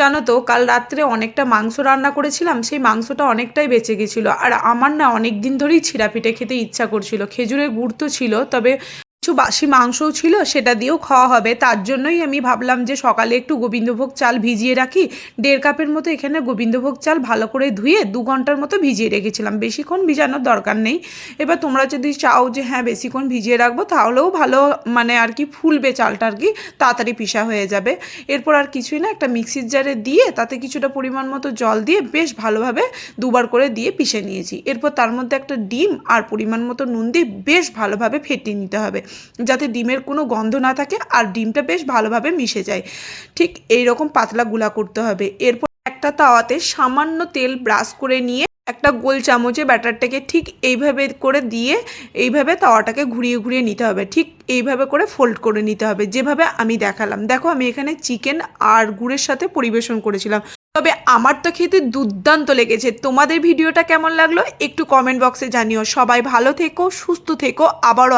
জানো তো কাল রাত্রে অনেকটা মাংস রান্না করেছিলাম, সেই মাংসটা অনেকটাই বেঁচে গেছিলো। আর আমার না অনেক দিন ধরেই ছিঁড়া পিঠে খেতে ইচ্ছা করছিল, খেজুরের গুড় তো ছিল, তবে কিছু বাসি মাংসও ছিল, সেটা দিয়েও খাওয়া হবে। তার জন্যই আমি ভাবলাম যে সকালে একটু গোবিন্দভোগ চাল ভিজিয়ে রাখি। 1.5 কাপের মতো এখানে গোবিন্দভোগ চাল ভালো করে ধুয়ে 2 ঘন্টার মতো ভিজিয়ে রেখেছিলাম, বেশিক্ষণ ভিজানোর দরকার নেই। এবার তোমরা যদি চাও যে হ্যাঁ বেশিক্ষণ ভিজিয়ে রাখবো, তাহলেও ভালো, মানে আর কি ফুলবে চালটা, আর কি তাড়াতাড়ি পিসা হয়ে যাবে। এরপর আর কিছুই না, একটা মিক্সির জারে দিয়ে তাতে কিছুটা পরিমাণ মতো জল দিয়ে বেশ ভালোভাবে 2বার করে দিয়ে পিষে নিয়েছি। এরপর তার মধ্যে একটা ডিম আর পরিমাণ মতো নুন দিয়ে বেশ ভালোভাবে ফেটিয়ে নিতে হবে, যাতে ডিমের কোনো গন্ধ না থাকে আর ডিমটা বেশ ভালোভাবে মিশে যায়। ঠিক এই রকম পাতলা গুলা করতে হবে। এরপর একটা তাওয়াতে সামান্য তেল ব্রাশ করে নিয়ে একটা গোল চামচে ব্যাটারটাকে ঠিক এইভাবে করে দিয়ে এইভাবে তাওয়াটাকে ঘুরিয়ে ঘুরিয়ে নিতে হবে। ঠিক এইভাবে করে ফোল্ড করে নিতে হবে, যেভাবে আমি দেখালাম। দেখো আমি এখানে চিকেন আর গুড়ের সাথে পরিবেশন করেছিলাম, তবে আমার তো খেতে দুর্দান্ত লেগেছে। তোমাদের ভিডিওটা কেমন লাগলো একটু কমেন্ট বক্সে জানিও। সবাই ভালো থেকো, সুস্থ থেকো, আবারও